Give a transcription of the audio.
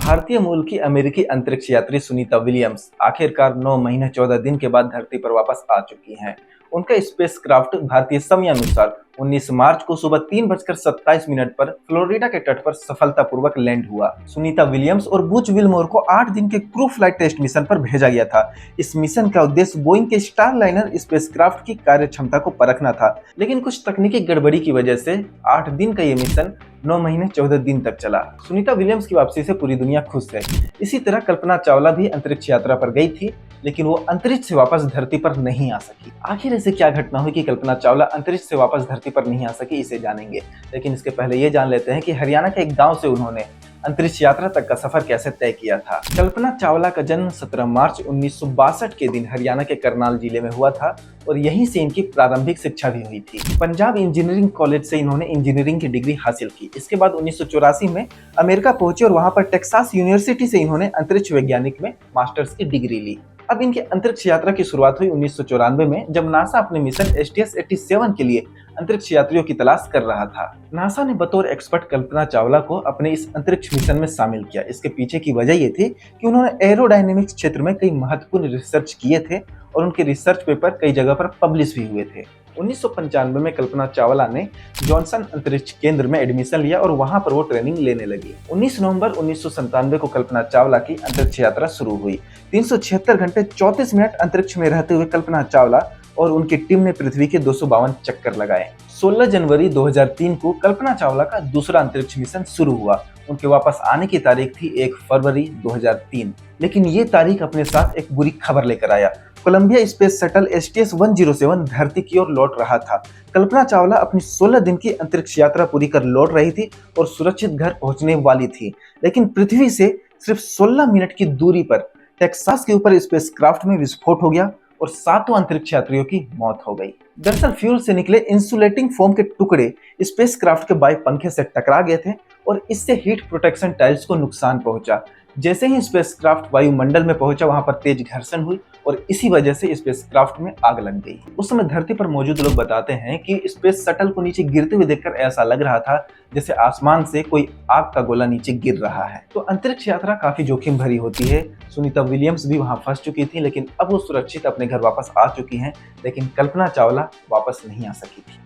भारतीय मूल की अमेरिकी अंतरिक्ष यात्री सुनीता विलियम्स आखिरकार 9 महीने 14 दिन के बाद धरती पर वापस आ चुकी हैं। उनका स्पेसक्राफ्ट भारतीय समयानुसार 19 मार्च को सुबह 3:27 पर फ्लोरिडा के तट पर सफलतापूर्वक लैंड हुआ। सुनीता विलियम्स और बुच विलमोर को 8 दिन के क्रू फ्लाइट टेस्ट मिशन पर भेजा गया था। इस मिशन का उद्देश्य बोइंग के स्टारलाइनर स्पेसक्राफ्ट की कार्य क्षमता को परखना था, लेकिन कुछ तकनीकी गड़बड़ी की वजह से 8 दिन का ये मिशन 9 महीने 14 दिन तक चला। सुनीता विलियम्स की वापसी से पूरी दुनिया खुश है। इसी तरह कल्पना चावला भी अंतरिक्ष यात्रा पर गई थी, लेकिन वो अंतरिक्ष से वापस धरती पर नहीं आ सकी। आखिर ऐसे क्या घटना हुई कि कल्पना चावला अंतरिक्ष से वापस धरती पर नहीं आ सकी, इसे जानेंगे। लेकिन इसके पहले ये जान लेते हैं कि हरियाणा के एक गांव से उन्होंने अंतरिक्ष यात्रा तक का सफर कैसे तय किया था। कल्पना चावला का जन्म 17 मार्च 1962 के दिन हरियाणा के करनाल जिले में हुआ था और यहीं से इनकी प्रारंभिक शिक्षा भी हुई थी। पंजाब इंजीनियरिंग कॉलेज से इन्होंने इंजीनियरिंग की डिग्री हासिल की। इसके बाद 1984 में अमेरिका पहुंचे और वहां पर टेक्सास यूनिवर्सिटी से इन्होंने अंतरिक्ष वैज्ञानिक में मास्टर्स की डिग्री ली। अब इनकी अंतरिक्ष यात्रा की शुरुआत हुई 1994 में, जब नासा अपने मिशन STS-87 के लिए अंतरिक्ष यात्रियों की तलाश कर रहा था। नासा ने बतौर एक्सपर्ट कल्पना चावला को अपने इस अंतरिक्ष मिशन में शामिल किया। इसके पीछे की वजह ये थी कि उन्होंने एरोडायनेमिक्स क्षेत्र में कई महत्वपूर्ण रिसर्च किए थे और उनके रिसर्च पेपर कई जगह पर पब्लिश भी हुए थे। 1995 में कल्पना चावला ने जॉनसन अंतरिक्ष केंद्र में एडमिशन लिया और वहां पर वो ट्रेनिंग लेने लगी। 19 नवंबर 1997 को कल्पना चावला की अंतरिक्ष यात्रा शुरू हुई। 376 घंटे 34 मिनट अंतरिक्ष में रहते हुए कल्पना चावला और उनकी टीम ने पृथ्वी के 252 चक्कर लगाए। 16 जनवरी 2003 को कल्पना चावला का दूसरा अंतरिक्ष मिशन शुरू हुआ। उनके वापस आने की तारीख थी 1 फरवरी 2003, लेकिन ये तारीख अपने साथ एक बुरी खबर लेकर आया। कोलंबिया स्पेस शटल STS-107 धरती की ओर लौट रहा था। कल्पना चावला अपनी 16 दिन की अंतरिक्ष यात्रा पूरी कर लौट रही थी और सुरक्षित घर पहुंचने वाली थी, लेकिन पृथ्वी से सिर्फ 16 मिनट की दूरी पर टेक्सास के ऊपर स्पेसक्राफ्ट में विस्फोट हो गया और 7 अंतरिक्ष यात्रियों की मौत हो गई। दरअसल फ्यूल से निकले इंसुलेटिंग फोम के टुकड़े स्पेसक्राफ्ट के बाएं पंखे से टकरा गए थे और इससे हीट प्रोटेक्शन टाइल्स को नुकसान पहुंचा। जैसे ही स्पेसक्राफ्ट वायुमंडल में पहुंचा, वहां पर तेज घर्षण हुई और इसी वजह से स्पेसक्राफ्ट में आग लग गई। उस समय धरती पर मौजूद लोग बताते हैं कि स्पेस शटल को नीचे गिरते हुए देखकर ऐसा लग रहा था जैसे आसमान से कोई आग का गोला नीचे गिर रहा है। तो अंतरिक्ष यात्रा काफी जोखिम भरी होती है। सुनीता विलियम्स भी वहां फंस चुकी थी, लेकिन अब वो सुरक्षित अपने घर वापस आ चुकी हैं, लेकिन कल्पना चावला वापस नहीं आ सकी थी।